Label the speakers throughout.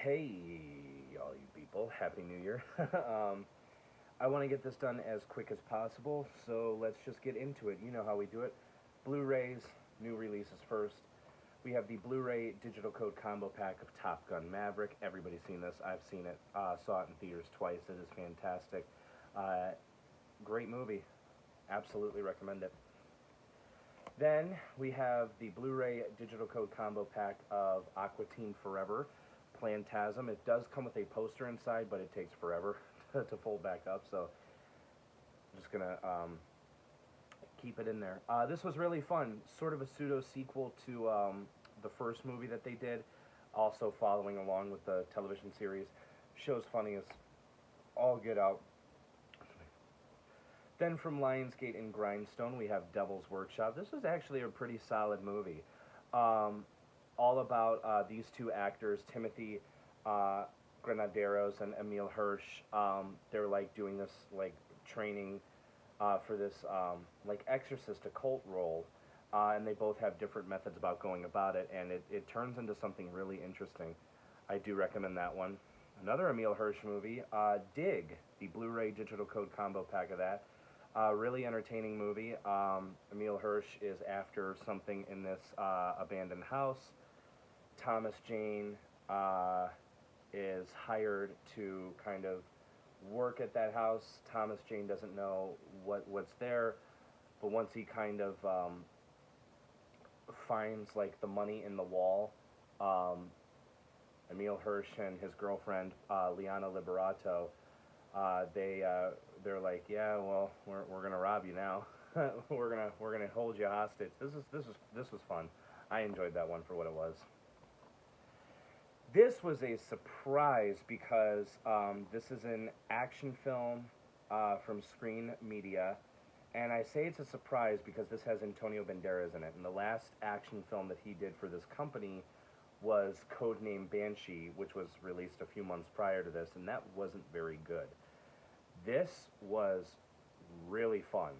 Speaker 1: Hey, all you people, Happy New Year. I want to get this done as quick as possible, so let's just get into it. You know how we do it. Blu rays, new releases first. We have the Blu ray digital code combo pack of Top Gun Maverick. Everybody's seen this. I've seen it. Saw it in theaters twice. It is fantastic. Uh, Great movie. Absolutely recommend it. Then we have the Blu-ray digital code combo pack of Aqua Teen Forever Plantasm. It does come with a poster inside, but it takes forever to fold back up, so I'm just gonna keep it in there. This was really fun, sort of a pseudo sequel to the first movie that they did, also following along with the television series. Show's funny as all get out. Then from Lionsgate and Grindstone, we have Devil's Workshop. This was actually a pretty solid movie. All about these two actors, Timothy Granaderos and Emil Hirsch. They're like doing this like training for this like exorcist occult role, and they both have different methods about going about it, and it turns into something really interesting. I do recommend that one. Another Emil Hirsch movie, Dig, the Blu-ray digital code combo pack of that. Really entertaining movie. Emil Hirsch is after something in this abandoned house. Thomas Jane is hired to kind of work at that house. Thomas Jane doesn't know what's there, but once he kind of finds like the money in the wall, Emil Hirsch and his girlfriend Liana Liberato, they're like, yeah, well, we're gonna rob you now. we're gonna hold you hostage. This was fun. I enjoyed that one for what it was. This was a surprise because this is an action film from Screen Media, and I say it's a surprise because this has Antonio Banderas in it. And the last action film that he did for this company was Codename Banshee, which was released a few months prior to this, and that wasn't very good. This was really fun,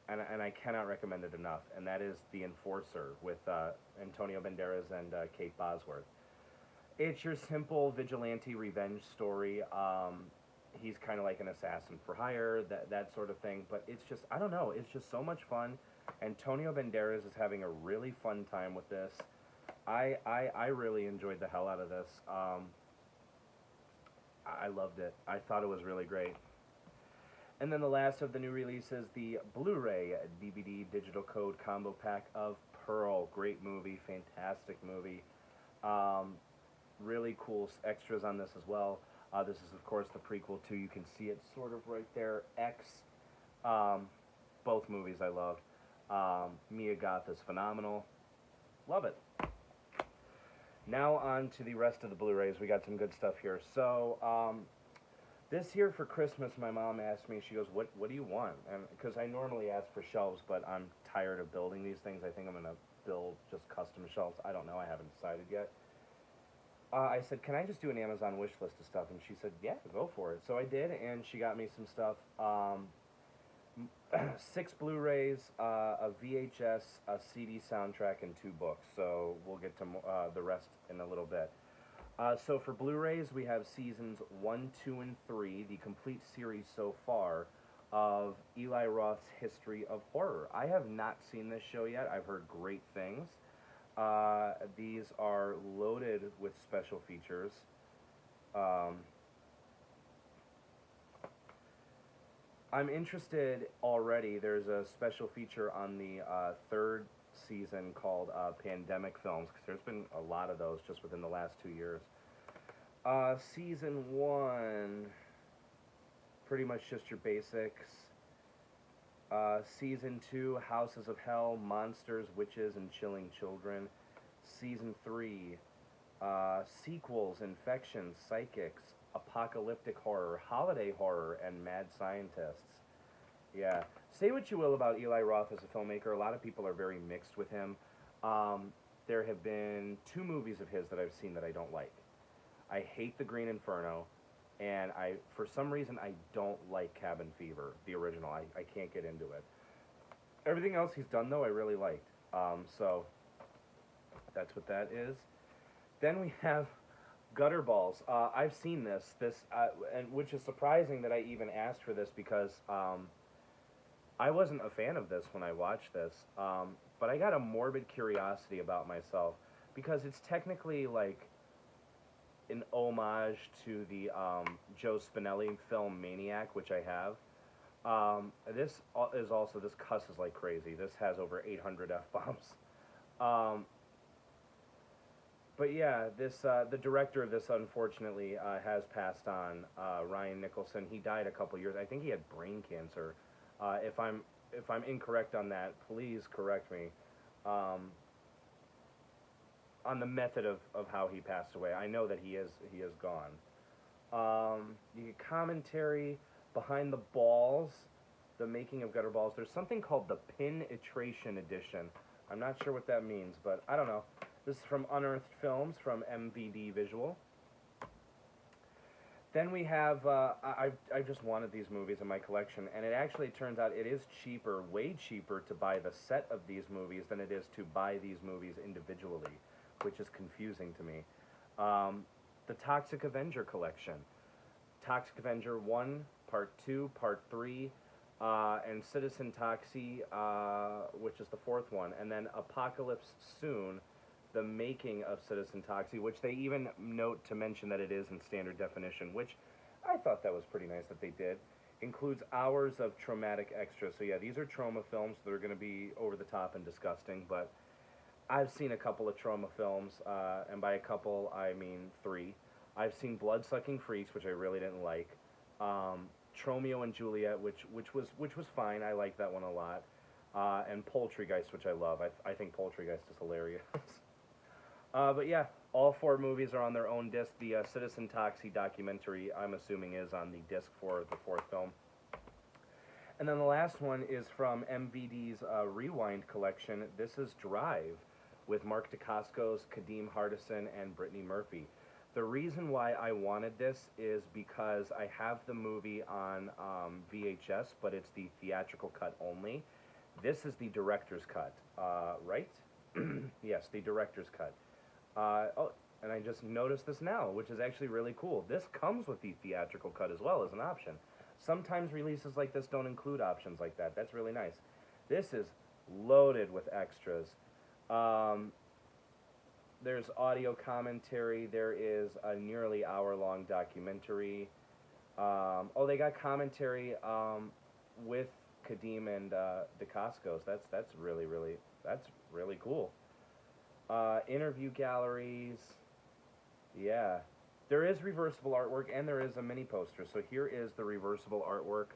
Speaker 1: and I cannot recommend it enough, and that is The Enforcer with Antonio Banderas and Kate Bosworth. It's your simple vigilante revenge story. He's kind of like an assassin for hire, that sort of thing, but it's just, I don't know, it's just so much fun. Antonio Banderas is having a really fun time with this. I really enjoyed the hell out of this. I loved it. I thought it was really great. And then the last of the new releases, the Blu-ray DVD digital code combo pack of Pearl. Great movie, fantastic movie. Really cool extras on this as well. This is, of course, the prequel to, you can see it sort of right there, X. Both movies I love. Mia Goth is phenomenal. Love it. Now on to the rest of the Blu-rays. We got some good stuff here. So, this year for Christmas, my mom asked me, she goes, what do you want? And because I normally ask for shelves, but I'm tired of building these things. I think I'm going to build just custom shelves. I don't know. I haven't decided yet. I said, can I just do an Amazon wish list of stuff? And she said, yeah, go for it. So I did, and she got me some stuff. 6 Blu-rays, a VHS, a CD soundtrack, and 2 books. So we'll get to the rest in a little bit. So for Blu-rays, we have seasons 1, 2, and 3, the complete series so far of Eli Roth's History of Horror. I have not seen this show yet. I've heard great things. These are loaded with special features. I'm interested already. There's a special feature on the 3rd season called Pandemic Films, because there's been a lot of those just within the last 2 years. Season 1, pretty much just your basics. Season 2, Houses of Hell, Monsters, Witches, and Chilling Children. Season 3, sequels, Infections, Psychics, Apocalyptic Horror, Holiday Horror, and Mad Scientists. Yeah. Say what you will about Eli Roth as a filmmaker. A lot of people are very mixed with him. There have been 2 movies of his that I've seen that I don't like. I hate The Green Inferno, and for some reason, I don't like Cabin Fever, the original. I can't get into it. Everything else he's done, though, I really liked. So that's what that is. Then we have Gutter balls. I've seen this, and which is surprising that I even asked for this because I wasn't a fan of this when I watched this. But I got a morbid curiosity about myself because it's technically like an homage to the Joe Spinelli film Maniac, which I have. This is also, this cusses like crazy. This has over 800 F-bombs. Um, but yeah, this the director of this unfortunately has passed on. Ryan Nicholson. He died a couple years. I think he had brain cancer. If I'm incorrect on that, please correct me. Um, on the method of how he passed away. I know that he is gone. You get commentary behind the balls, the making of gutter balls. There's something called the Penetration Edition. I'm not sure what that means, but I don't know. This is from Unearthed Films from MVD Visual. Then we have, I just wanted these movies in my collection, and it actually turns out it is cheaper, way cheaper, to buy the set of these movies than it is to buy these movies individually, which is confusing to me. The Toxic Avenger collection. Toxic Avenger 1, Part 2, Part 3, and Citizen Toxie, which is the fourth one, and then Apocalypse Soon, the making of Citizen Toxie, which they even note to mention that it is in standard definition, which I thought that was pretty nice that they did. Includes hours of traumatic extras. So yeah, these are trauma films that are going to be over the top and disgusting, but I've seen a couple of trauma films, and by a couple, I mean 3. I've seen Blood-Sucking Freaks, which I really didn't like. Tromeo and Juliet, which was fine. I like that one a lot. And Poultrygeist, which I love. I think Poultrygeist is hilarious. But yeah, all 4 movies are on their own disc. The Citizen Toxie documentary, I'm assuming, is on the disc for the 4th film. And then the last one is from MVD's Rewind collection. This is Drive, with Mark Dacascos, Kadeem Hardison, and Brittany Murphy. The reason why I wanted this is because I have the movie on VHS, but it's the theatrical cut only. This is the director's cut, right? Yes, the director's cut. Oh, and I just noticed this now, which is actually really cool. This comes with the theatrical cut as well as an option. Sometimes releases like this don't include options like that. That's really nice. This is loaded with extras. There's audio commentary. There is a nearly hour-long documentary. Oh, they got commentary with Kadeem and Dacascos. That's really cool. Interview galleries. Yeah. There is reversible artwork, and there is a mini poster. So here is the reversible artwork,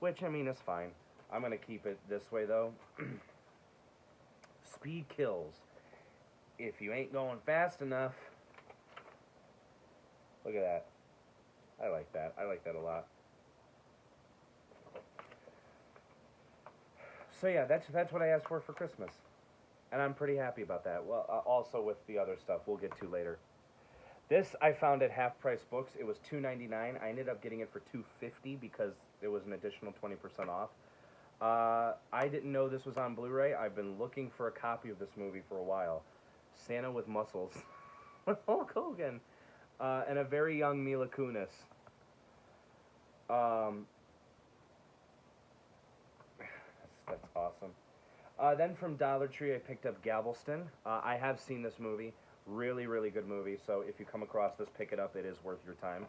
Speaker 1: which, I mean, is fine. I'm going to keep it this way, though. Speed kills. If you ain't going fast enough. Look at that. I like that. I like that a lot. So yeah, that's what I asked for Christmas. And I'm pretty happy about that. Well, also with the other stuff we'll get to later. This I found at Half Price Books. It was $2.99. I ended up getting it for $2.50 because there was an additional 20% off. I didn't know this was on Blu-ray. I've been looking for a copy of this movie for a while. Santa with Muscles with Hulk Hogan and a very young Mila Kunis. That's awesome. Then from Dollar Tree, I picked up Galveston. I have seen this movie. Really, really good movie. So if you come across this, pick it up. It is worth your time.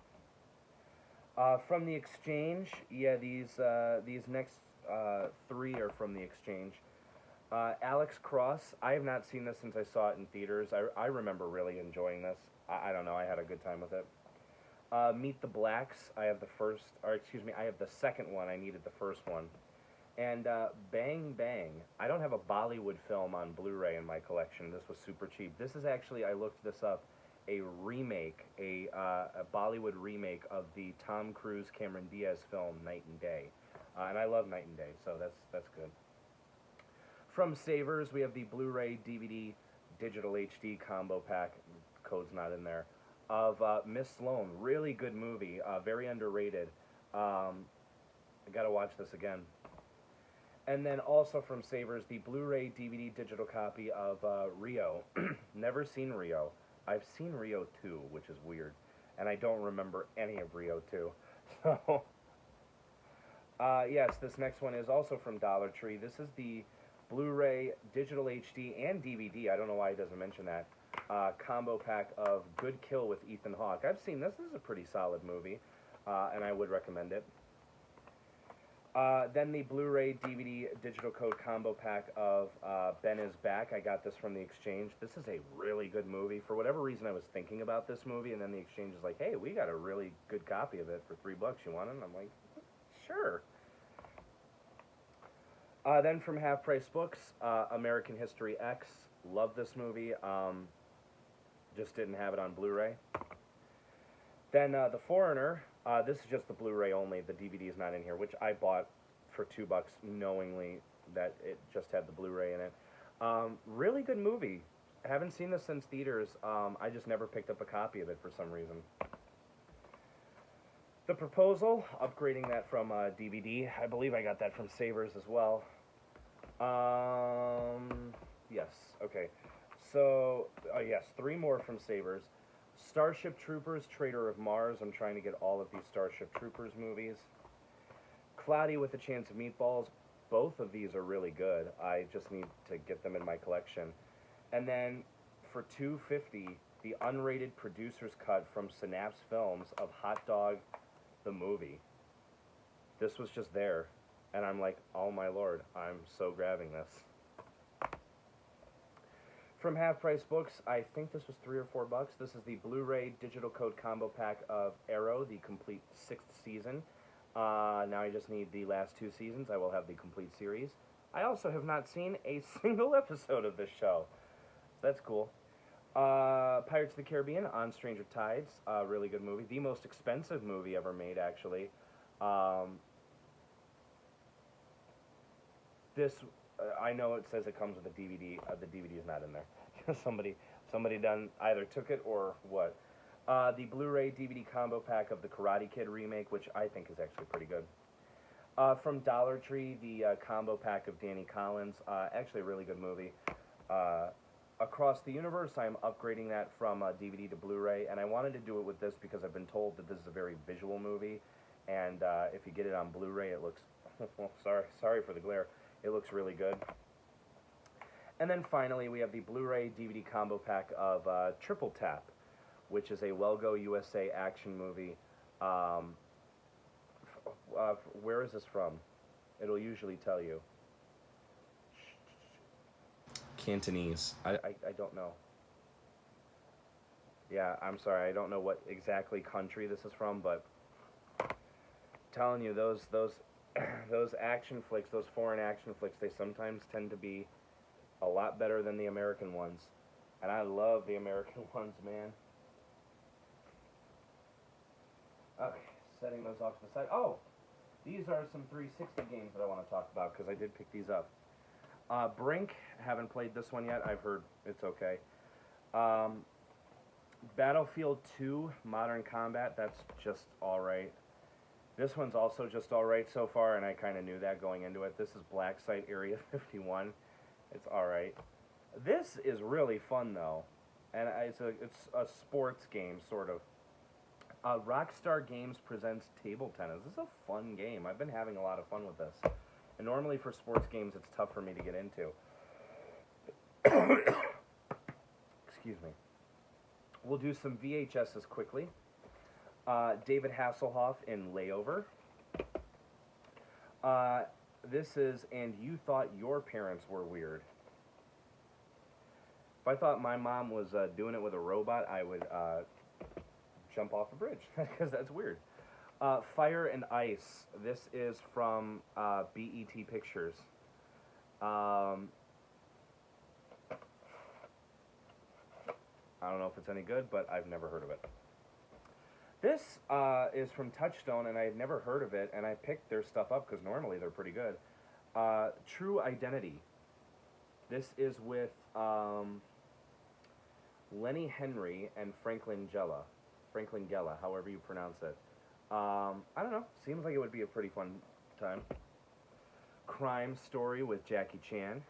Speaker 1: From the Exchange, yeah, these next 3 are from the Exchange. Alex Cross, I have not seen this since I saw it in theaters. I remember really enjoying this. I don't know, I had a good time with it. Meet the Blacks, I have the second one. I needed the first one. And Bang Bang. I don't have a Bollywood film on Blu-ray in my collection. This was super cheap. This is actually, I looked this up, a remake, a Bollywood remake of the Tom Cruise, Cameron Diaz film Night and Day. And I love Night and Day, so that's good. From Savers, we have the Blu-ray DVD Digital HD combo pack, code's not in there, of Miss Sloane. Really good movie, very underrated. I gotta watch this again. And then also from Savers, the Blu-ray DVD digital copy of Rio. Never seen Rio. I've seen Rio 2, which is weird, and I don't remember any of Rio 2. So, yes, this next one is also from Dollar Tree. This is the Blu-ray, digital HD, and DVD. I don't know why he doesn't mention that. Combo pack of Good Kill with Ethan Hawke. I've seen this. This is a pretty solid movie, and I would recommend it. Then the Blu-ray, DVD, digital code combo pack of Ben is Back. I got this from the Exchange. This is a really good movie. For whatever reason, I was thinking about this movie, and then the Exchange is like, hey, we got a really good copy of it for $3. You want it? And I'm like, sure. Then from Half Price Books, American History X. Love this movie. Just didn't have it on Blu-ray. Then The Foreigner. This is just the Blu-ray only. The DVD is not in here, which I bought for $2 knowingly that it just had the Blu-ray in it. Really good movie. Haven't seen this since theaters. I just never picked up a copy of it for some reason. The Proposal, upgrading that from DVD. I believe I got that from Savers as well. Yes, okay. So, yes, 3 more from Savers. Starship Troopers, Traitor of Mars. I'm trying to get all of these Starship Troopers movies. Cloudy with a Chance of Meatballs. Both of these are really good. I just need to get them in my collection. And then for $2.50, the unrated producer's cut from Synapse Films of Hot Dog, the movie. This was just there, and I'm like, oh my lord, I'm so grabbing this. From Half Price Books, I think this was $3 or $4. This is the Blu-ray digital code combo pack of Arrow, the complete 6th season. Now I just need the last 2 seasons. I will have the complete series. I also have not seen a single episode of this show. So that's cool. Pirates of the Caribbean on Stranger Tides. Really good movie. The most expensive movie ever made, actually. This... I know it says it comes with a DVD. The DVD is not in there. somebody done either took it or what. The Blu-ray DVD combo pack of the Karate Kid remake, which I think is actually pretty good. From Dollar Tree, the combo pack of Danny Collins. Actually a really good movie. Across the Universe, I'm upgrading that from DVD to Blu-ray, and I wanted to do it with this because I've been told that this is a very visual movie, and if you get it on Blu-ray, it looks... well, sorry for the glare. It looks really good. And then finally, we have the Blu-ray DVD combo pack of Triple Tap, which is a Welgo USA action movie. Where is this from? It'll usually tell you. Cantonese. I don't know. Yeah, I'm sorry. I don't know what exactly country this is from, but I'm telling you, those action flicks, those foreign action flicks, they sometimes tend to be a lot better than the American ones. And I love the American ones, man. Okay, setting those off to the side. Oh, these are some 360 games that I want to talk about because I did pick these up. Brink, haven't played this one yet. I've heard it's okay. Battlefield 2, Modern Combat, that's just alright. This one's also just alright so far, and I kind of knew that going into it. This is Black Site Area 51. It's alright. This is really fun, though. And it's a sports game, sort of. Rockstar Games presents Table Tennis. This is a fun game. I've been having a lot of fun with this. And normally for sports games, it's tough for me to get into. Excuse me. We'll do some VHSs quickly. David Hasselhoff in Layover. This is And You Thought Your Parents Were Weird. If I thought my mom was doing it with a robot, I would jump off a bridge, because that's weird. Fire and Ice. This is from BET Pictures. I don't know if it's any good, but I've never heard of it. This is from Touchstone, and I had never heard of it, and I picked their stuff up because normally they're pretty good. True Identity. This is with Lenny Henry and Franklin Gella, however you pronounce it. I don't know. Seems like it would be a pretty fun time. Crime Story with Jackie Chan.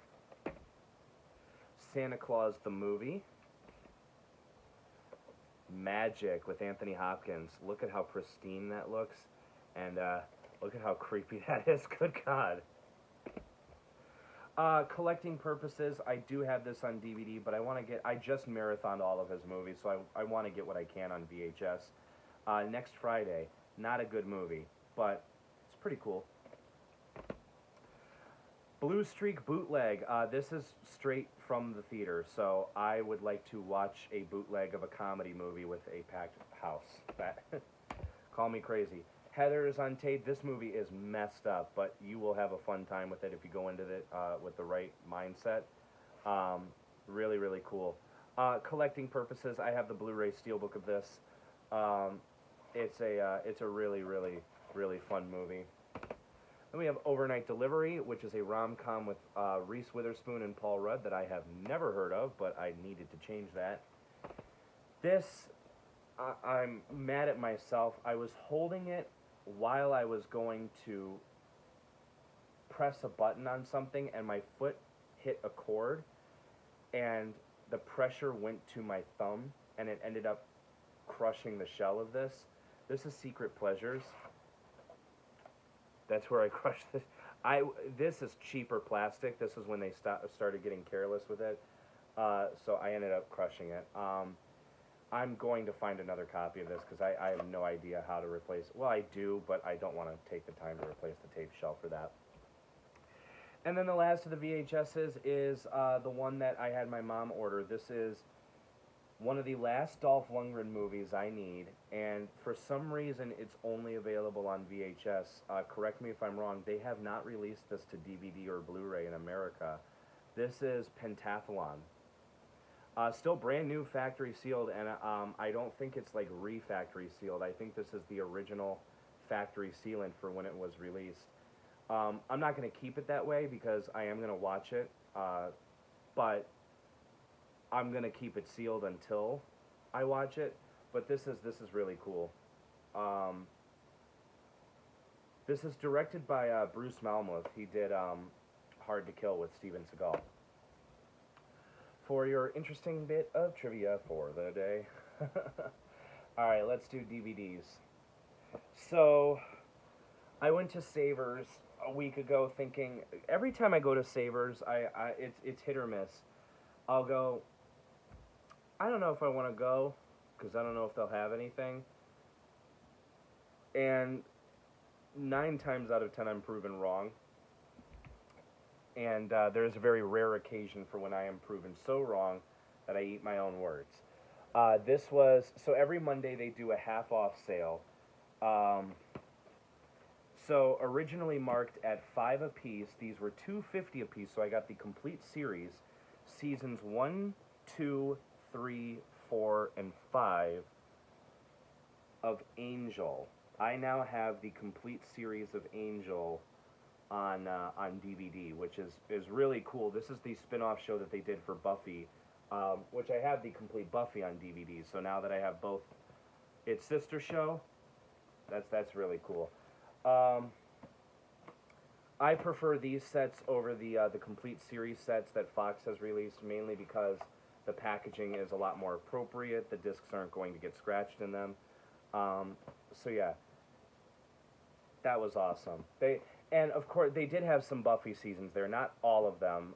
Speaker 1: Santa Claus the Movie. Magic with Anthony Hopkins. Look at how pristine that looks, and look at how creepy that is. Good God. Collecting purposes, I do have this on DVD, but I just marathoned all of his movies, so I want to get what I can on VHS. Next Friday, not a good movie, but it's pretty cool. Blue Streak Bootleg. This is straight from the theater, so I would like to watch a bootleg of a comedy movie with a packed house. Call me crazy. Heather is on tape. This movie is messed up, but you will have a fun time with it if you go into it with the right mindset. Really, really cool. Collecting purposes, I have the Blu-ray steelbook of this. It's a really, really, really fun movie. Then we have Overnight Delivery, which is a rom-com with Reese Witherspoon and Paul Rudd that I have never heard of, but I needed to change that. This, I'm mad at myself. I was holding it while I was going to press a button on something, and my foot hit a cord, and the pressure went to my thumb, and it ended up crushing the shell of this. This is Secret Pleasures. That's where I crushed this. This is cheaper plastic. This is when they started getting careless with it. So I ended up crushing it. I'm going to find another copy of this because I have no idea how to replace it. Well, I do, but I don't want to take the time to replace the tape shelf for that. And then the last of the VHSs is the one that I had my mom order. This is one of the last Dolph Lundgren movies I need, and for some reason it's only available on VHS. Correct me if I'm wrong. They have not released this to DVD or Blu-ray in America. This is Pentathlon. Still brand new, factory sealed, and I don't think it's like re-factory sealed. I think this is the original factory sealant for when it was released. I'm not going to keep it that way because I am going to watch it, but I'm going to keep it sealed until I watch it. But this is really cool. This is directed by Bruce Malmuth. He did Hard to Kill with Steven Seagal. For your interesting bit of trivia for the day. Alright, let's do DVDs. So, I went to Savers a week ago thinking, every time I go to Savers, it's hit or miss. I'll go, I don't know if I want to go, because I don't know if they'll have anything. And 9 times out of 10 I'm proven wrong. And there's a very rare occasion for when I am proven so wrong that I eat my own words. This was, so every Monday they do a half-off sale. So originally marked at $5 a piece, these were $2.50 a piece, so I got the complete series, seasons 1, 2, 3, 4, and 5 of Angel. I now have the complete series of Angel on DVD, which is really cool. This is the spin-off show that they did for Buffy, which I have the complete Buffy on DVD. So now that I have both its sister show, that's really cool. I prefer these sets over the complete series sets that Fox has released, mainly because the packaging is a lot more appropriate. The discs aren't going to get scratched in them. So yeah, that was awesome. And of course, they did have some Buffy seasons there. Not all of them,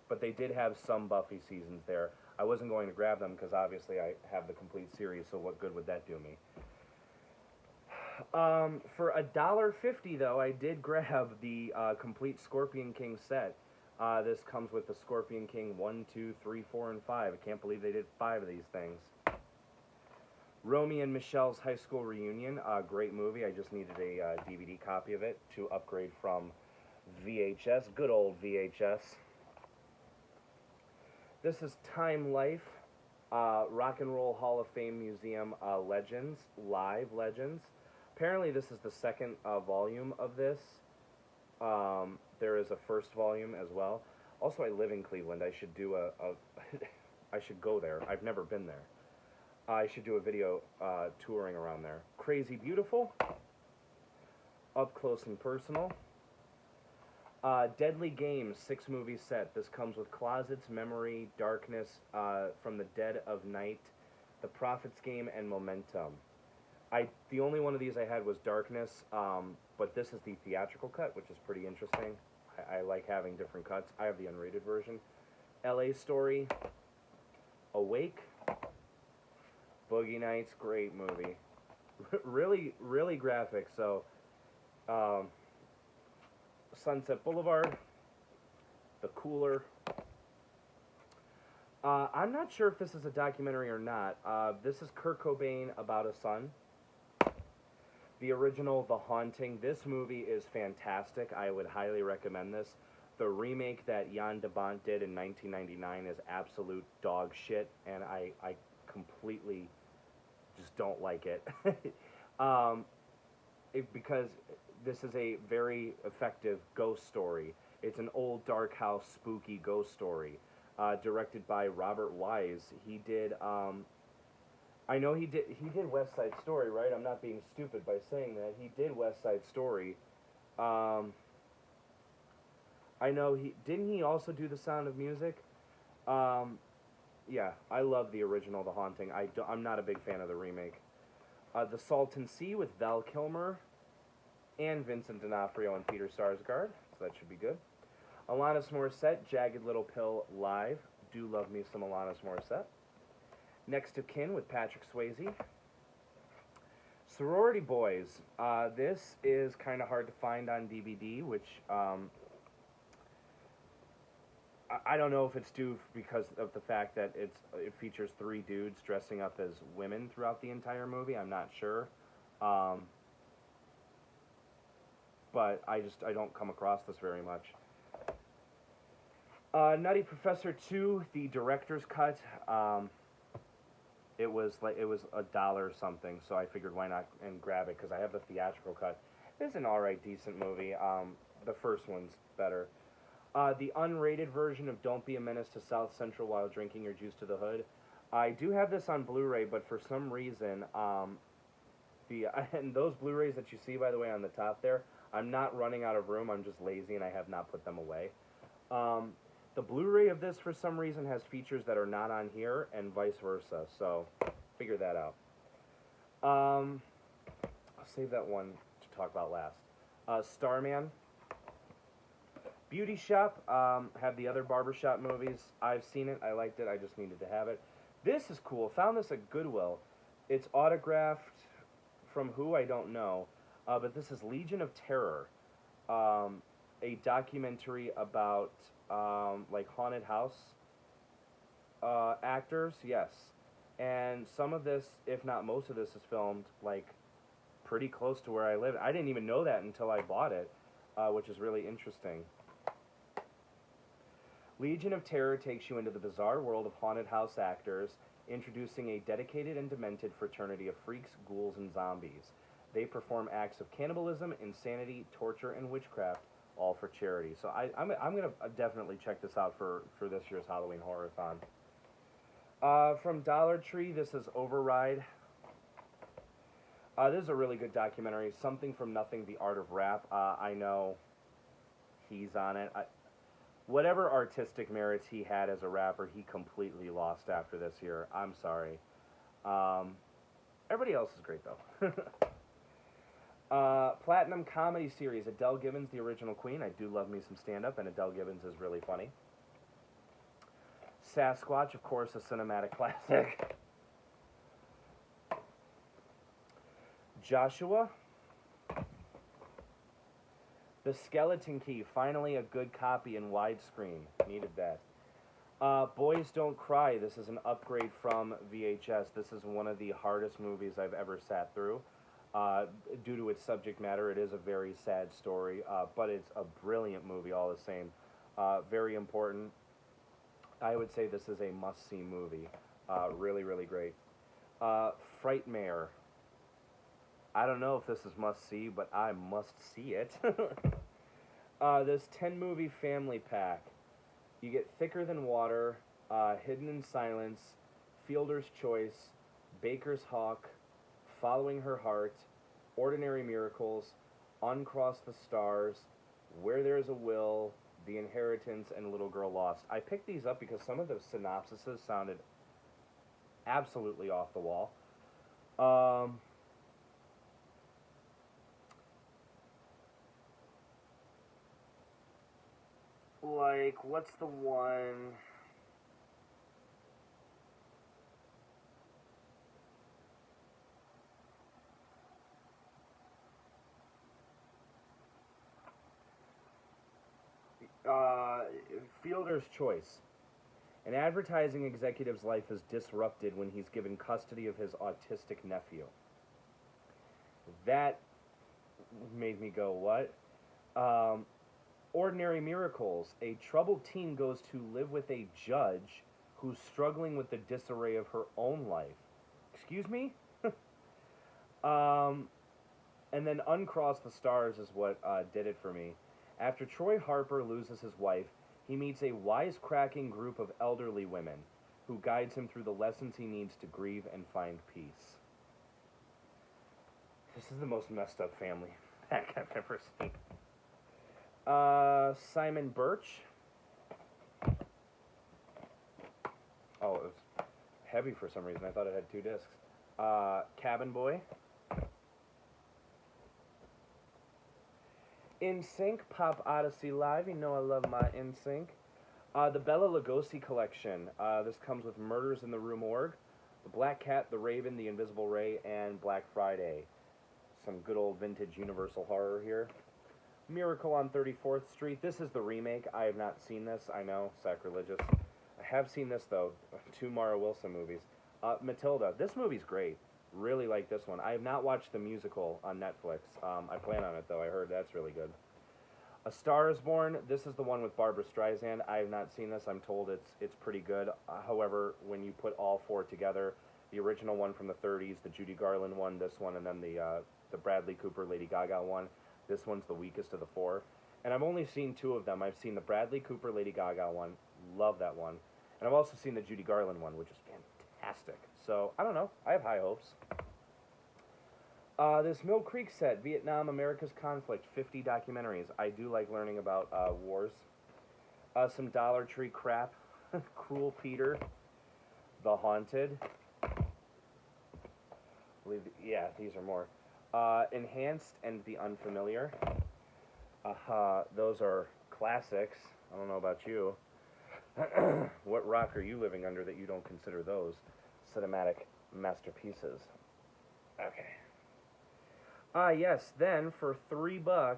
Speaker 1: but they did have some Buffy seasons there. I wasn't going to grab them because obviously I have the complete series, so what good would that do me? For $1.50 though, I did grab the complete Scorpion King set. This comes with the Scorpion King 1, 2, 3, 4, and 5. I can't believe they did 5 of these things. Romy and Michelle's High School Reunion, great movie. I just needed a DVD copy of it to upgrade from VHS, good old VHS. This is Time Life, Rock and Roll Hall of Fame Museum Legends, Live Legends. Apparently this is the second volume of this. There is a first volume as well. Also, I live in Cleveland. I should do I should go there. I've never been there. I should do a video touring around there. Crazy Beautiful, Up Close and Personal. Deadly Games 6-movie set. This comes with Closets, Memory, Darkness, From the Dead of Night, The Prophet's Game, and Momentum. The only one of these I had was Darkness, but this is the theatrical cut, which is pretty interesting. I like having different cuts. I have the unrated version. LA Story, Awake, Boogie Nights, great movie. Really, really graphic. So, Sunset Boulevard, The Cooler. I'm not sure if this is a documentary or not. This is Kurt Cobain about a son. The original, The Haunting. This movie is fantastic. I would highly recommend this. The remake that Jan de Bont did in 1999 is absolute dog shit, and I completely just don't like it. Because this is a very effective ghost story. It's an old dark house spooky ghost story, directed by Robert Wise. He did I know he did West Side Story, right? I'm not being stupid by saying that. He did West Side Story. I know didn't he also do The Sound of Music? Yeah, I love the original The Haunting. I'm not a big fan of the remake. The Salton Sea with Val Kilmer and Vincent D'Onofrio and Peter Sarsgaard, so that should be good. Alanis Morissette, Jagged Little Pill Live. Do love me some Alanis Morissette. Next of Kin with Patrick Swayze. Sorority Boys. This is kind of hard to find on DVD, which I don't know if it's due because of the fact that it features 3 dudes dressing up as women throughout the entire movie. I'm not sure. But I don't come across this very much. Nutty Professor 2, the director's cut. It was $1 something, so I figured why not and grab it because I have the theatrical cut. It's an alright, decent movie. The first one's better. The unrated version of Don't Be a Menace to South Central While Drinking Your Juice to the Hood. I do have this on Blu-ray, but for some reason, and those Blu-rays that you see, by the way, on the top there, I'm not running out of room. I'm just lazy and I have not put them away. The Blu-ray of this, for some reason, has features that are not on here, and vice versa, so figure that out. I'll save that one to talk about last. Starman. Beauty Shop, have the other Barbershop movies. I've seen it, I liked it, I just needed to have it. This is cool, found this at Goodwill. It's autographed from who, I don't know, but this is Legion of Terror, a documentary about like haunted house actors, yes. And some of this, if not most of this, is filmed like pretty close to where I live. I didn't even know that until I bought it, which is really interesting. Legion of Terror takes you into the bizarre world of haunted house actors, introducing a dedicated and demented fraternity of freaks, ghouls, and zombies. They perform acts of cannibalism, insanity, torture, and witchcraft, all for charity. So I'm going to definitely check this out for this year's Halloween Horror-thon. From Dollar Tree, this is Override. This is a really good documentary. Something from Nothing, The Art of Rap. I know he's on it. Whatever artistic merits he had as a rapper, he completely lost after this year. I'm sorry. Everybody else is great, though. Platinum Comedy Series, Adele Gibbons, the original queen. I do love me some stand-up, and Adele Gibbons is really funny. Sasquatch, of course, a cinematic classic. Joshua. The Skeleton Key, finally a good copy in widescreen. Needed that. Boys Don't Cry, this is an upgrade from VHS. This is one of the hardest movies I've ever sat through. Due to its subject matter, it is a very sad story, but it's a brilliant movie all the same. Very important. I would say this is a must-see movie. Really, really great. Frightmare. I don't know if this is must-see, but I must see it. This 10-movie family pack. You get Thicker Than Water, Hidden in Silence, Fielder's Choice, Baker's Hawk, Following Her Heart, Ordinary Miracles, Uncross the Stars, Where There's a Will, The Inheritance, and Little Girl Lost. I picked these up because some of the synopsises sounded absolutely off the wall. Um, like, what's the one? Uh, Fielder's Choice. An advertising executive's life is disrupted when he's given custody of his autistic nephew. That made me go, what? Um, Ordinary Miracles. A troubled teen goes to live with a judge who's struggling with the disarray of her own life. Excuse me? um, and then Uncross the Stars is what did it for me. After Troy Harper loses his wife, he meets a wisecracking group of elderly women who guides him through the lessons he needs to grieve and find peace. This is the most messed up family pack I've ever seen. Simon Birch. Oh, it was heavy for some reason. I thought it had 2 discs. Cabin Boy. In Sync, Pop Odyssey Live. You know I love my In Sync. The Bela Lugosi collection. This comes with Murders in the Rue Morgue, The Black Cat, The Raven, The Invisible Ray, and Black Friday. Some good old vintage Universal horror here. Miracle on 34th Street. This is the remake. I have not seen this. I know, sacrilegious. I have seen this, though. 2 Mara Wilson movies. Matilda. This movie's great. Really like this one. I have not watched the musical on Netflix. I plan on it, though. I heard that's really good. A Star is Born. This is the one with Barbra Streisand. I have not seen this. I'm told it's pretty good. However, when you put all 4 together, the original one from the 30s, the Judy Garland one, this one, and then the Bradley Cooper, Lady Gaga one, this one's the weakest of the 4. And I've only seen 2 of them. I've seen the Bradley Cooper, Lady Gaga one. Love that one. And I've also seen the Judy Garland one, which is fantastic. So, I don't know. I have high hopes. This Mill Creek set, Vietnam, America's Conflict, 50 documentaries. I do like learning about wars. Some Dollar Tree crap. Cruel Peter. The Haunted. Yeah, these are more. Enhanced and The Unfamiliar. Those are classics. I don't know about you. What rock are you living under that you don't consider those cinematic masterpieces? Okay. Yes, then for $3,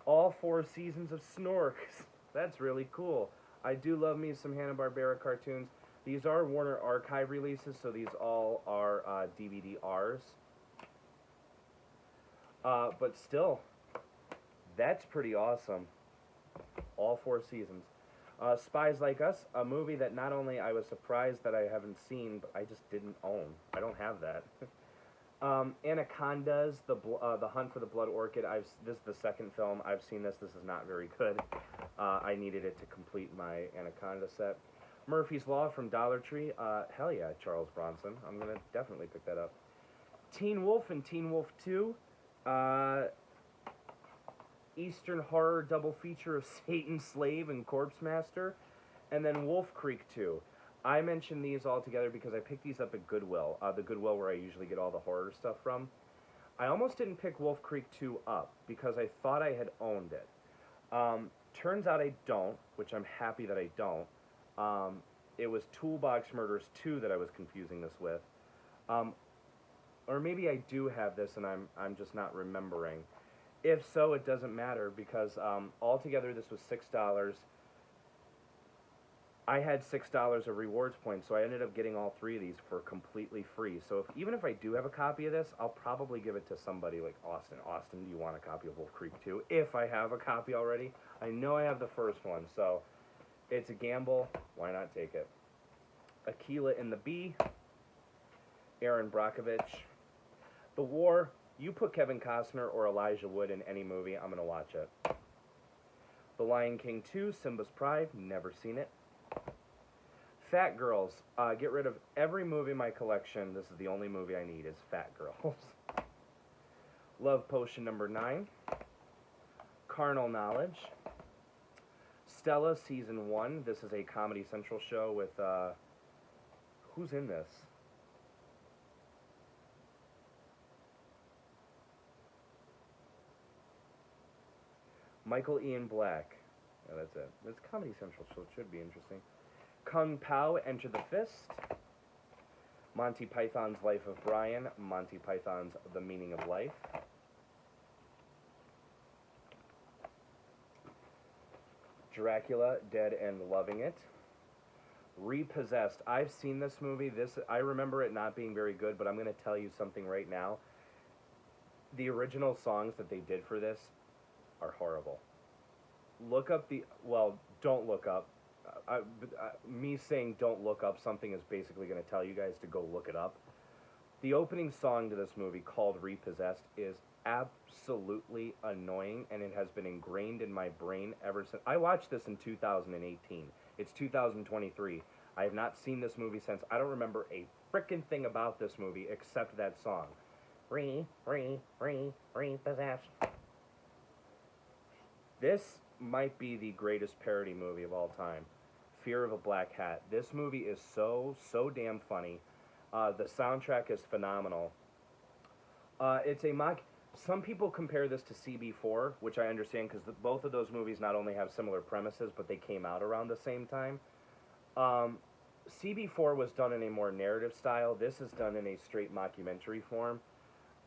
Speaker 1: all 4 seasons of Snorks. That's really cool. I do love me some Hanna-Barbera cartoons. These are Warner Archive releases, so these all are DVD-Rs. But still, that's pretty awesome. All 4 seasons. Spies Like Us, a movie that not only I was surprised that I haven't seen, but I just didn't own. I don't have that. Anacondas, the Hunt for the Blood Orchid. This is the 2nd film. I've seen this. This is not very good. I needed it to complete my Anaconda set. Murphy's Law from Dollar Tree. Hell yeah, Charles Bronson. I'm going to definitely pick that up. Teen Wolf and Teen Wolf 2. Eastern horror double feature of Satan Slave and Corpse Master. And then Wolf Creek 2. I mentioned these all together because I picked these up at Goodwill. The Goodwill where I usually get all the horror stuff from. I almost didn't pick Wolf Creek 2 up because I thought I had owned it. Turns out I don't, which I'm happy that I don't. It was Toolbox Murders 2 that I was confusing this with. Or maybe I do have this and I'm just not remembering. If so, it doesn't matter because altogether this was $6. I had $6 of rewards points, so I ended up getting all 3 of these for completely free. So even if I do have a copy of this, I'll probably give it to somebody like Austin. Austin, do you want a copy of Wolf Creek 2? If I have a copy already. I know I have the first one, so it's a gamble. Why not take it? Aquila and the Bee. Aaron Brockovich. The War. You put Kevin Costner or Elijah Wood in any movie, I'm going to watch it. The Lion King 2, Simba's Pride. Never seen it. Fat Girls. Get rid of every movie in my collection. This is the only movie I need is Fat Girls. Love Potion number 9. Carnal Knowledge. Stella Season 1. This is a Comedy Central show with, Who's in this? Michael Ian Black. Oh, that's it. It's Comedy Central, so it should be interesting. Kung Pao, Enter the Fist. Monty Python's Life of Brian. Monty Python's The Meaning of Life. Dracula, Dead and Loving It. Repossessed. I've seen this movie. I remember it not being very good, but I'm going to tell you something right now. The original songs that they did for this are horrible. Look up don't look up. Me saying don't look up something is basically going to tell you guys to go look it up. The opening song to this movie, called Repossessed, is absolutely annoying, and it has been ingrained in my brain ever since. I watched this in 2018. It's 2023. I have not seen this movie since. I don't remember a frickin' thing about this movie except that song. Repossessed. This might be the greatest parody movie of all time. Fear of a Black Hat. This movie is so damn funny. The soundtrack is phenomenal. It's a mock. Some people compare this to CB4, which I understand because both of those movies not only have similar premises, but they came out around the same time. CB4 was done in a more narrative style. This is done in a straight mockumentary form.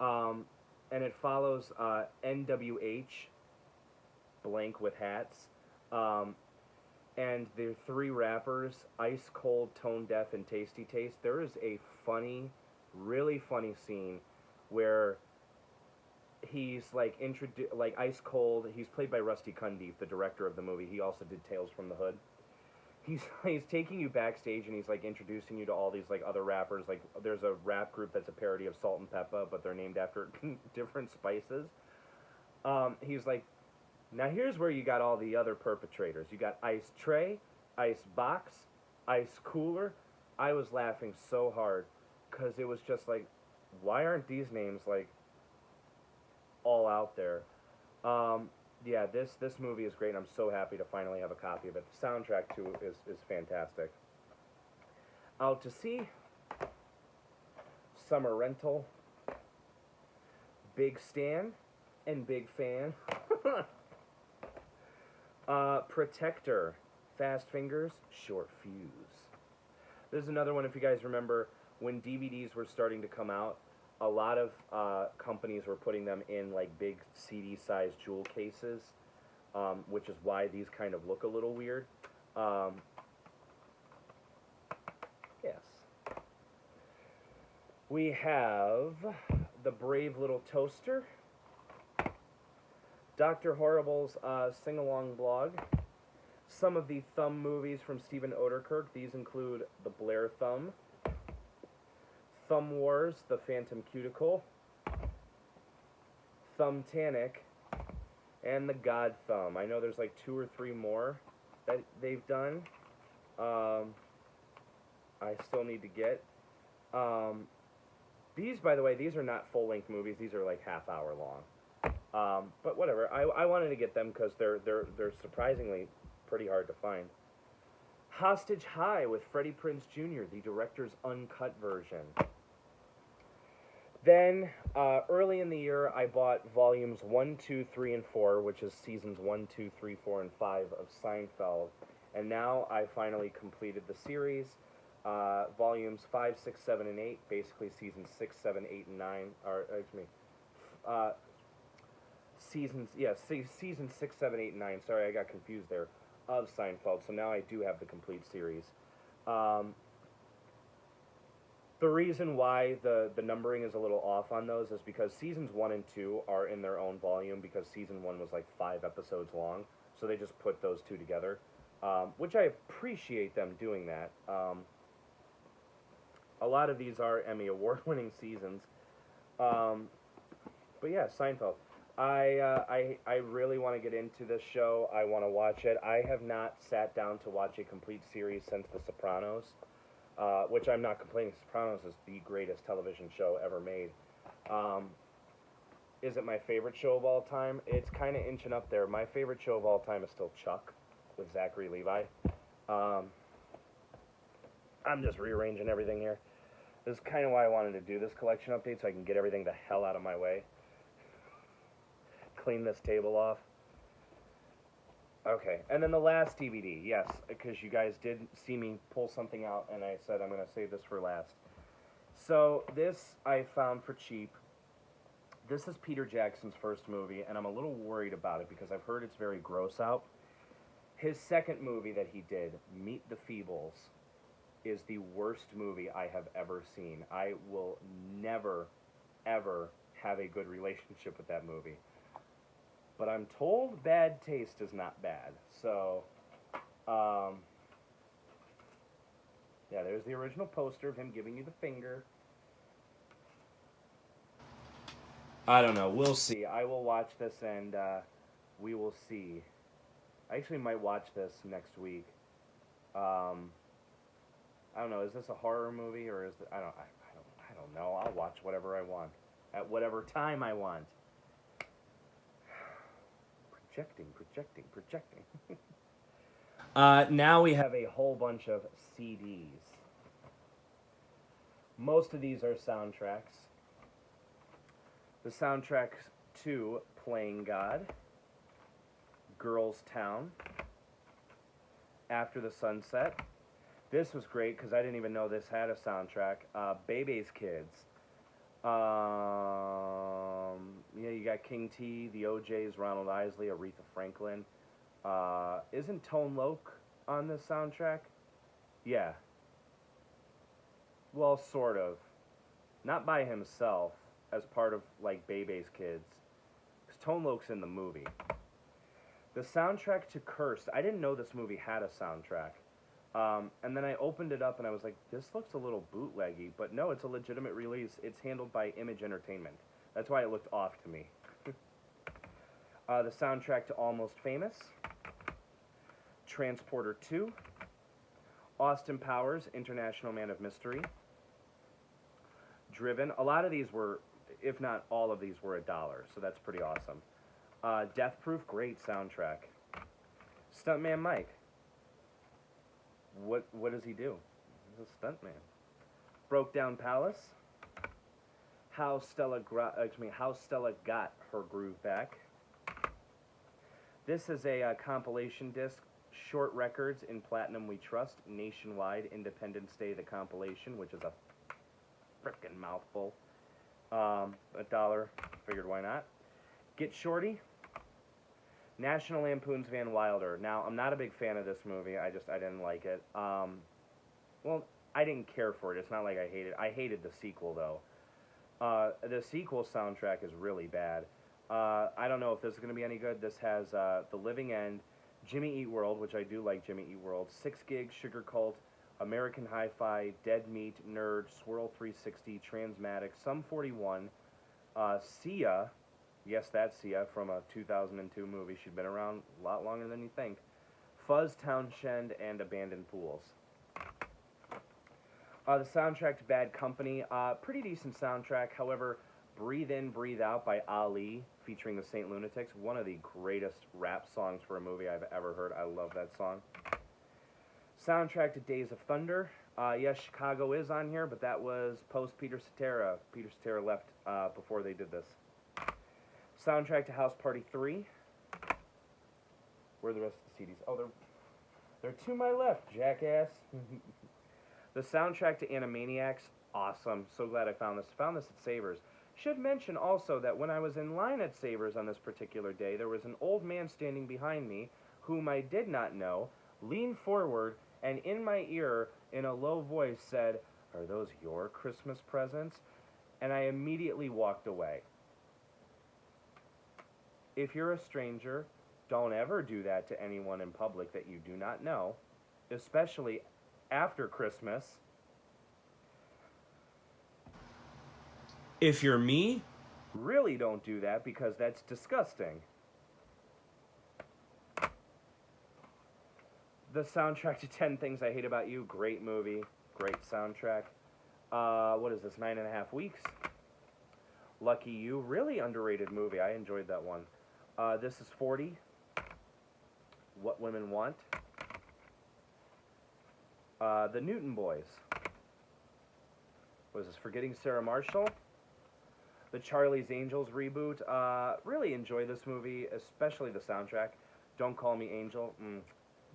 Speaker 1: And it follows NWH, blank with hats. And the three rappers, Ice Cold, Tone Deaf, and Tasty Taste. There is a funny, really funny scene where he's like Ice Cold. He's played by Rusty Cundiff, the director of the movie. He also did Tales from the Hood. He's taking you backstage and he's like introducing you to all these like other rappers. Like there's a rap group that's a parody of Salt and Pepper, but they're named after different spices. He's like, now here's where you got all the other perpetrators. You got Ice Tray, Ice Box, Ice Cooler. I was laughing so hard because it was just like, why aren't these names like all out there? Yeah, this movie is great, and I'm so happy to finally have a copy of it. The soundtrack, too, is fantastic. Out to Sea, Summer Rental, Big Stan, and Big Fan. Protector, Fast Fingers, Short Fuse. There's another one, if you guys remember, when DVDs were starting to come out, a lot of companies were putting them in like big CD-sized jewel cases, which is why these kind of look a little weird. Yes. We have The Brave Little Toaster, Dr. Horrible's sing-along blog, some of the Thumb movies from Stephen Oderkirk. These include The Blair Thumb, Thumb Wars, The Phantom Cuticle, Thumbtanic, and The God Thumb. I know there's like 2 or 3 more that they've done. I still need to get. These, by the way, these are not full-length movies. These are like half-hour long. But whatever. I wanted to get them because they're surprisingly pretty hard to find. Hostage High with Freddie Prinze Jr., the director's uncut version. Then, early in the year, I bought volumes 1, 2, 3, and 4, which is seasons 1, 2, 3, 4, and 5 of Seinfeld. And now I finally completed the series. Volumes 5, 6, 7, and 8, basically seasons 6, 7, 8, and 9, or, excuse me, seasons 6, 7, 8, and 9, sorry, I got confused there, of Seinfeld. So now I do have the complete series. The reason why the numbering is a little off on those is because seasons 1 and 2 are in their own volume because season 1 was like 5 episodes long, so they just put those two together, which I appreciate them doing that. A lot of these are Emmy Award-winning seasons. But yeah, Seinfeld. I really want to get into this show. I want to watch it. I have not sat down to watch a complete series since The Sopranos. Which I'm not complaining. Sopranos is the greatest television show ever made. Is it my favorite show of all time? It's kind of inching up there. My favorite show of all time is still Chuck with Zachary Levi. I'm just rearranging everything here. This is kind of why I wanted to do this collection update, so I can get everything the hell out of my way. Clean this table off. Okay, and then the last DVD, yes, because you guys did see me pull something out, and I said I'm going to save this for last. So, this I found for cheap. This is Peter Jackson's first movie, and I'm a little worried about it because I've heard it's very gross out. His second movie that he did, Meet the Feebles, is the worst movie I have ever seen. I will never, ever have a good relationship with that movie. But I'm told bad taste is not bad. So, yeah, there's the original poster of him giving you the finger. I don't know. We'll see. I will watch this and we will see. I actually might watch this next week. I don't know. Is this a horror movie or is it? I don't know. I'll watch whatever I want at whatever time I want. Projecting. Now we have a whole bunch of CDs. Most of these are soundtracks. The soundtrack to Playing God, Girls Town, After the Sunset. This was great because I didn't even know this had a soundtrack. Bebe's Kids. Yeah, you got King T, the OJs, Ronald Isley, Aretha Franklin. Isn't Tone Loc on this soundtrack? Yeah. Well, sort of. Not by himself, as part of, like, Bebe's Kids. Because Tone Loc's in the movie. The soundtrack to Cursed. I didn't know this movie had a soundtrack. And then I opened it up and I was like, this looks a little bootleggy. But no, it's a legitimate release. It's handled by Image Entertainment. That's why it looked off to me. The soundtrack to Almost Famous. Transporter 2. Austin Powers, International Man of Mystery. Driven. A lot of these were, if not all of these, were $1. So that's pretty awesome. Death Proof, great soundtrack. Stuntman Mike. What does he do? He's a stuntman. Broke Down Palace. How Stella got her groove back. This is a compilation disc. Short Records in Platinum We Trust. Nationwide Independence Day, the compilation, which is a frickin' mouthful. $1. Figured why not. Get Shorty. National Lampoon's Van Wilder. Now, I'm not a big fan of this movie. I didn't like it. Well, I didn't care for it. It's not like I hated it. I hated the sequel, though. The sequel soundtrack is really bad. I don't know if this is going to be any good. This has The Living End, Jimmy Eat World, which I do like Jimmy Eat World, 6 Gig, Sugar Cult, American Hi-Fi, Dead Meat, Nerd, Swirl 360, Transmatic, Sum 41, Sia. Yes, that's Sia from a 2002 movie. She'd been around a lot longer than you think. Fuzz Townshend and Abandoned Pools. The soundtrack to Bad Company. Pretty decent soundtrack. However, Breathe In, Breathe Out by Ali, featuring the Saint Lunatics. One of the greatest rap songs for a movie I've ever heard. I love that song. Soundtrack to Days of Thunder. Yes, Chicago is on here, but that was post Peter Cetera. Peter Cetera left before they did this. Soundtrack to House Party 3. Where are the rest of the CDs? Oh, they're to my left, jackass. The soundtrack to Animaniacs, awesome. So glad I found this. Found this at Savers. Should mention also that when I was in line at Savers on this particular day, there was an old man standing behind me, whom I did not know, leaned forward, and in my ear, in a low voice, said, "Are those your Christmas presents?" And I immediately walked away. If you're a stranger, don't ever do that to anyone in public that you do not know, especially after Christmas. If you're me, really don't do that because that's disgusting. The soundtrack to 10 Things I Hate About You, great movie, great soundtrack. What is this, 9.5 Weeks? Lucky You, really underrated movie. I enjoyed that one. This is 40. What Women Want. The Newton Boys. Was this Forgetting Sarah Marshall? The Charlie's Angels reboot. Really enjoy this movie, especially the soundtrack. Don't Call Me Angel.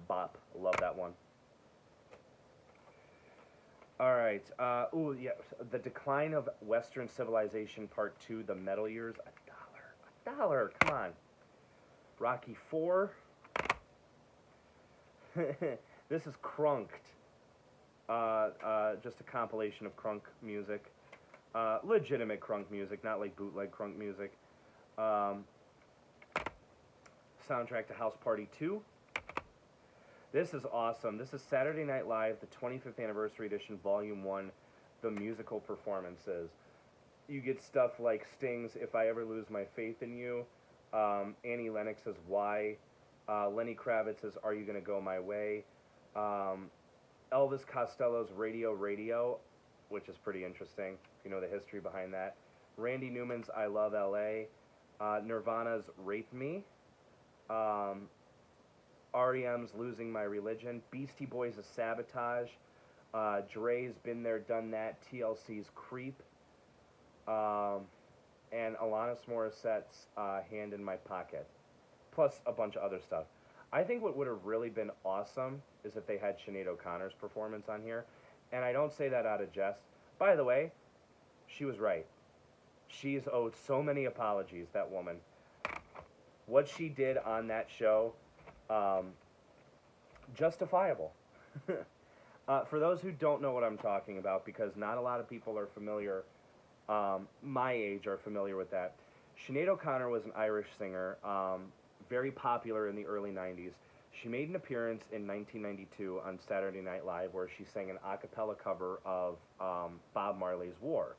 Speaker 1: Bop. Love that one. Alright. Ooh, yeah. The Decline of Western Civilization Part 2, The Metal Years. $1. $1. Come on. Rocky 4. This is Crunked. Just a compilation of crunk music. Legitimate crunk music, not like bootleg crunk music. Soundtrack to House Party 2. This is awesome. This is Saturday Night Live, the 25th Anniversary Edition, Volume 1, the musical performances. You get stuff like Sting's If I Ever Lose My Faith in You, Annie Lennox's Why, Lenny Kravitz's Are You Gonna Go My Way, Elvis Costello's Radio, which is pretty interesting, if you know the history behind that, Randy Newman's I Love L.A., Nirvana's Rape Me, R.E.M's Losing My Religion, Beastie Boys' Sabotage, Dre's Been There, Done That, TLC's Creep, and Alanis Morissette's Hand in My Pocket, plus a bunch of other stuff. I think what would have really been awesome is if they had Sinead O'Connor's performance on here, and I don't say that out of jest. By the way, she was right. She's owed so many apologies, that woman. What she did on that show, justifiable. For those who don't know what I'm talking about, because not a lot of people are familiar, my age are familiar with that, Sinead O'Connor was an Irish singer, very popular in the early 90s. She made an appearance in 1992 on Saturday Night Live where she sang an a cappella cover of Bob Marley's War.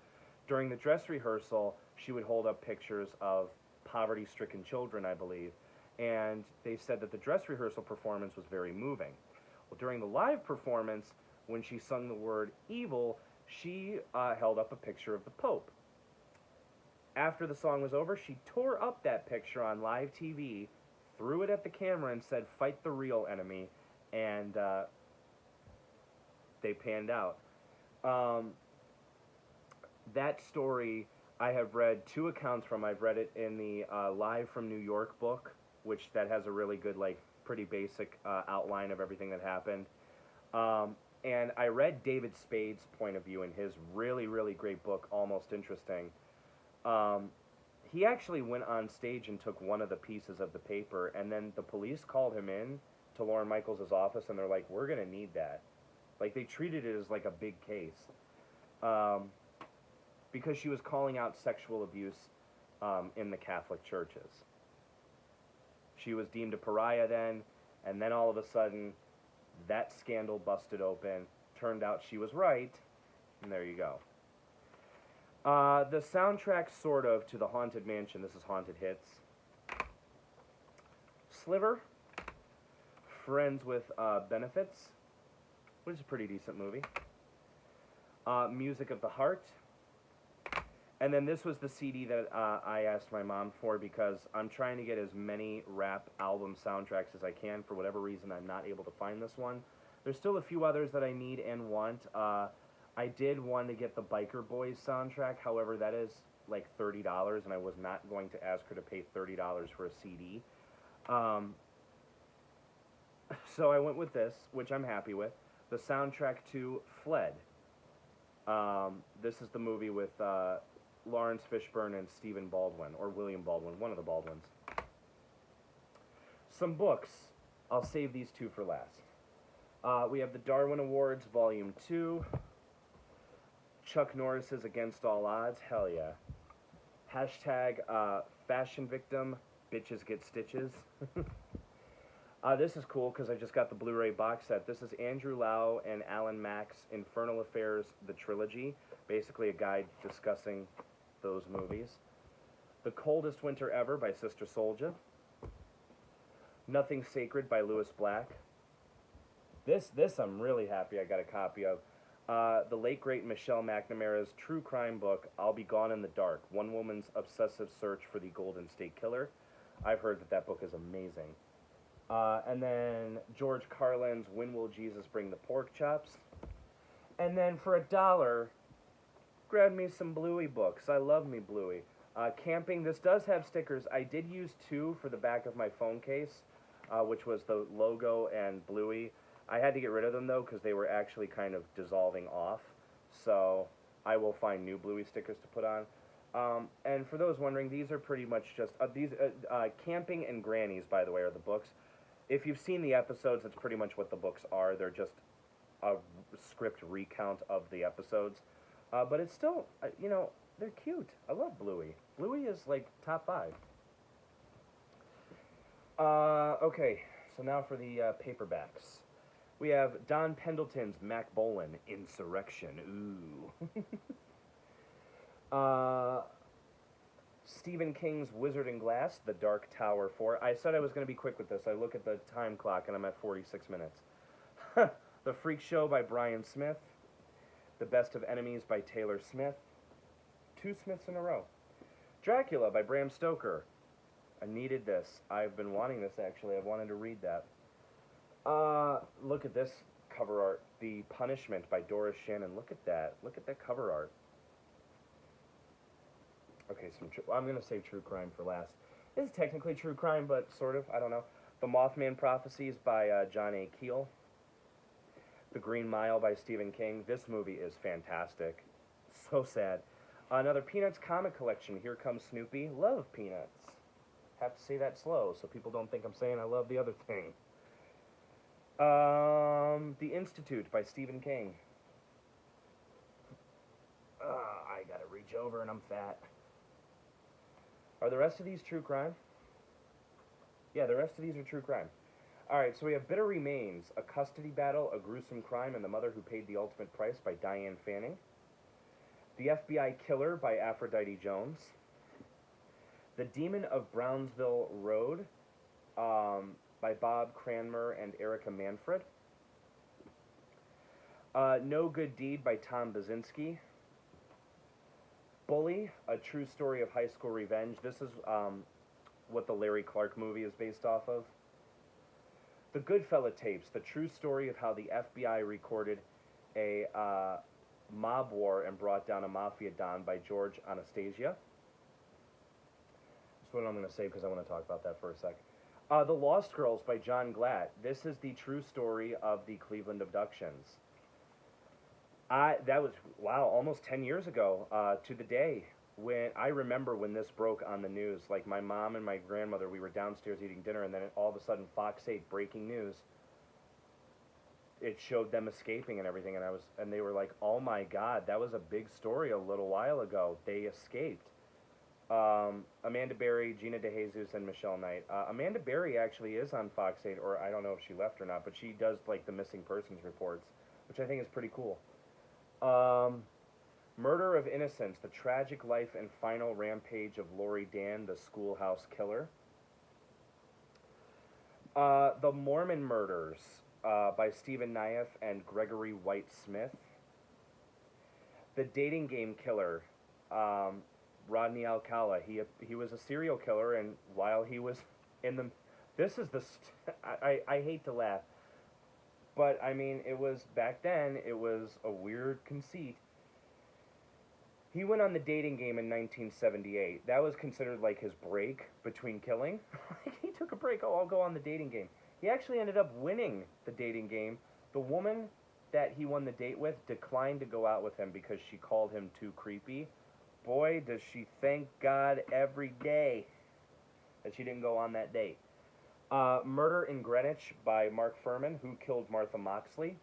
Speaker 1: During the dress rehearsal, she would hold up pictures of poverty-stricken children, I believe, and they said that the dress rehearsal performance was very moving. Well, during the live performance, when she sung the word evil, she held up a picture of the Pope. After the song was over, she tore up that picture on live TV, threw it at the camera, and said, "Fight the real enemy," and they panned out. That story, I have read 2 accounts from. I've read it in the Live from New York book, which that has a really good, like, pretty basic outline of everything that happened. And I read David Spade's point of view in his really, really great book, Almost Interesting. He actually went on stage and took one of the pieces of the paper, and then the police called him in to Lorne Michaels' office, and they're like, "We're going to need that." Like, they treated it as like a big case. Because she was calling out sexual abuse in the Catholic churches. She was deemed a pariah then, and then all of a sudden, that scandal busted open. Turned out she was right, and there you go. The soundtrack, sort of, to The Haunted Mansion. This is Haunted Hits. Sliver. Friends with Benefits, which is a pretty decent movie. Music of the Heart. And then this was the CD that I asked my mom for because I'm trying to get as many rap album soundtracks as I can. For whatever reason, I'm not able to find this one. There's still a few others that I need and want. I did want to get the Biker Boys soundtrack. However, that is like $30, and I was not going to ask her to pay $30 for a CD. So I went with this, which I'm happy with. The soundtrack to Fled. This is the movie with Lawrence Fishburne and Stephen Baldwin, or William Baldwin, one of the Baldwins. Some books. I'll save these 2 for last. We have the Darwin Awards, Volume 2. Chuck Norris's Against All Odds, hell yeah. Hashtag Fashion Victim, Bitches Get Stitches. This is cool because I just got the Blu-ray box set. This is Andrew Lau and Alan Mack's Infernal Affairs, the trilogy. Basically a guide discussing those movies. The Coldest Winter Ever by Sister Souljah. Nothing Sacred by Lewis Black. This I'm really happy I got a copy of. The late great Michelle McNamara's true crime book, I'll Be Gone in the Dark, one woman's obsessive search for the Golden State Killer. I've heard that book is amazing. And then George Carlin's When Will Jesus Bring the Pork Chops? And then for $1, grab me some Bluey books. I love me Bluey. Camping, this does have stickers. I did use 2 for the back of my phone case, which was the logo and Bluey. I had to get rid of them, though, because they were actually kind of dissolving off. So I will find new Bluey stickers to put on. And for those wondering, these are pretty much just... Camping and Grannies, by the way, are the books. If you've seen the episodes, that's pretty much what the books are. They're just a script recount of the episodes. But it's still, they're cute. I love Bluey. Bluey is, like, top 5. Okay, so now for the paperbacks. We have Don Pendleton's Mac Bolan, Insurrection. Ooh. Stephen King's Wizard and Glass, The Dark Tower 4. I said I was going to be quick with this. I look at the time clock and I'm at 46 minutes. The Freak Show by Brian Smith. The Best of Enemies by Taylor Smith. 2 Smiths in a row. Dracula by Bram Stoker. I needed this. I've been wanting this, actually. I've wanted to read that. Look at this cover art. The Punishment by Doris Shannon. Look at that. Look at that cover art. Okay, I'm going to save true crime for last. This is technically true crime, but sort of. I don't know. The Mothman Prophecies by John A. Keel. The Green Mile by Stephen King. This movie is fantastic. So sad. Another Peanuts comic collection. Here Comes Snoopy. Love Peanuts. Have to say that slow so people don't think I'm saying I love the other thing. The Institute by Stephen King. I gotta reach over and I'm fat. Are the rest of these true crime? Yeah, the rest of these are true crime. Alright, so we have Bitter Remains, A Custody Battle, A Gruesome Crime, and The Mother Who Paid the Ultimate Price by Diane Fanning. The FBI Killer by Aphrodite Jones. The Demon of Brownsville Road by Bob Cranmer and Erica Manfred. No Good Deed by Tom Basinski. Bully, A True Story of High School Revenge. This is what the Larry Clark movie is based off of. The Goodfella Tapes, The True Story of How the FBI Recorded a Mob War and Brought Down a Mafia Don by George Anastasia. That's what I'm going to say because I want to talk about that for a sec. The Lost Girls by John Glatt. This is the true story of the Cleveland abductions. That was, wow, almost 10 years ago to the day when I remember when this broke on the news. Like my mom and my grandmother, we were downstairs eating dinner, and then all of a sudden Fox 8 breaking news. It showed them escaping and everything, and they were like, "Oh my God, that was a big story a little while ago. They escaped." Amanda Berry, Gina DeJesus, and Michelle Knight. Amanda Berry actually is on Fox 8, or I don't know if she left or not, but she does like the missing persons reports, which I think is pretty cool. Murder of Innocence, The Tragic Life and Final Rampage of Lori Dan, the Schoolhouse Killer. The Mormon Murders by Stephen Naif and Gregory White Smith. The Dating Game Killer, Rodney Alcala. He was a serial killer, and while he was in the... This is the... I hate to laugh, but I mean, it was... Back then, it was a weird conceit. He went on the dating game in 1978. That was considered like his break between killing. He took a break. Oh, I'll go on the dating game. He actually ended up winning the dating game. The woman that he won the date with declined to go out with him because she called him too creepy. Boy, does she thank God every day that she didn't go on that date. Murder in Greenwich by Mark Furman, Who Killed Martha Moxley.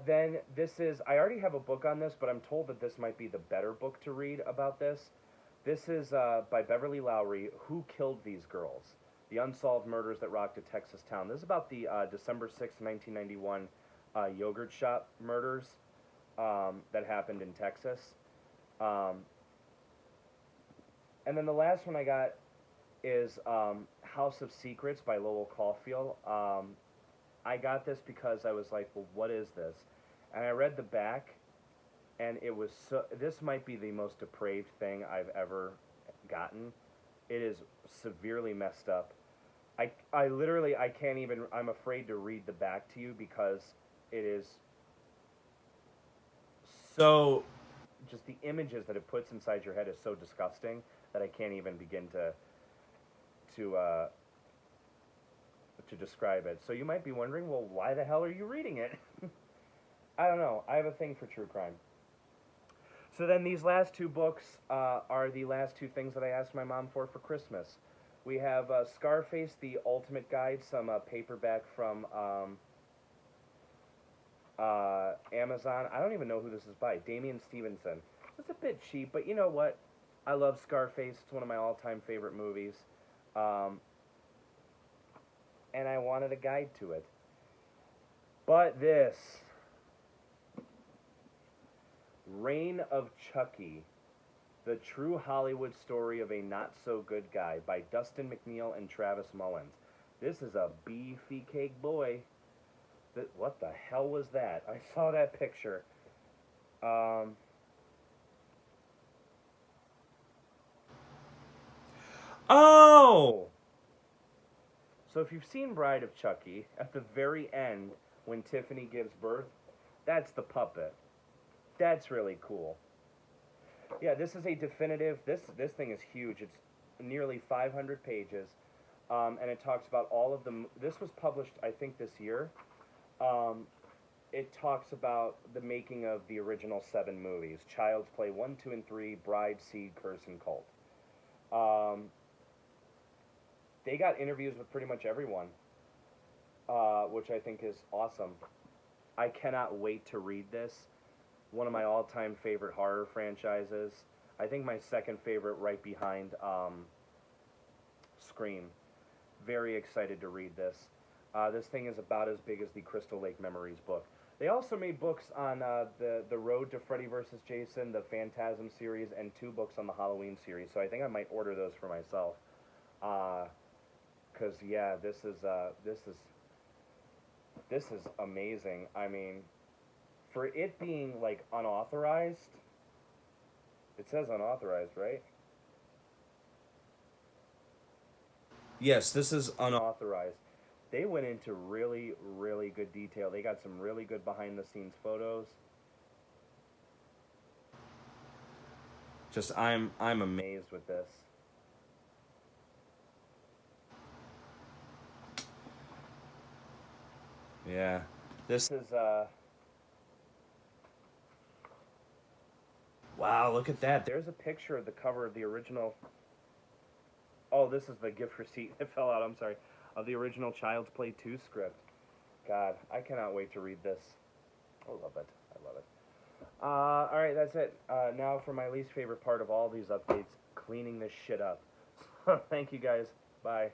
Speaker 1: Then this is, I already have a book on this, but I'm told that this might be the better book to read about this. This is by Beverly Lowry, Who Killed These Girls? The Unsolved Murders That Rocked a Texas Town. This is about the December 6, 1991 yogurt shop murders that happened in Texas. And then the last one I got is House of Secrets by Lowell Caulfield. I got this because I was like, well, what is this? And I read the back, and it was so... This might be the most depraved thing I've ever gotten. It is severely messed up. I literally, I can't even, I'm afraid to read the back to you because it is so, just the images that it puts inside your head is so disgusting that I can't even begin to, uh, to describe it. So you might be wondering, well, why the hell are you reading it? I don't know. I have a thing for true crime. So then these last two books are the last two things that I asked my mom for Christmas. We have Scarface, the Ultimate Guide, some paperback from Amazon. I don't even know who this is by. Damian Stevenson. It's a bit cheap, but you know what? I love Scarface. It's one of my all-time favorite movies. Um, and I wanted a guide to it. But this, Reign of Chucky, the true Hollywood story of a not-so-good guy by Dustin McNeil and Travis Mullins. This is a beefy cake boy. What the hell was that? I saw that picture. Um, oh! So if you've seen Bride of Chucky, at the very end, when Tiffany gives birth, that's the puppet. That's really cool. Yeah, this is a definitive. This thing is huge. It's nearly 500 pages, and it talks about all of them. This was published, I think, this year. Um, it talks about the making of the original 7 movies: Child's Play 1, 2, and 3, Bride, Seed, Curse, and Cult. Um, they got interviews with pretty much everyone, which I think is awesome. I cannot wait to read this. One of my all-time favorite horror franchises. I think my second favorite, right behind Scream. Very excited to read this. This thing is about as big as the Crystal Lake Memories book. They also made books on the Road to Freddy vs. Jason, the Phantasm series, and 2 books on the Halloween series. So I think I might order those for myself. Cause yeah, this is amazing. I mean, for it being like unauthorized, it says unauthorized, right? Yes, this is unauthorized. They went into really, really good detail. They got some really good behind the scenes photos. Just I'm amazed with this. Yeah. This is wow, look at that. There's a picture of the cover of the original. Oh, this is the gift receipt. It fell out. I'm sorry. Of the original Child's Play 2 script. God, I cannot wait to read this. I love it. I love it. All right, that's it. Now for my least favorite part of all these updates, cleaning this shit up. Thank you guys. Bye.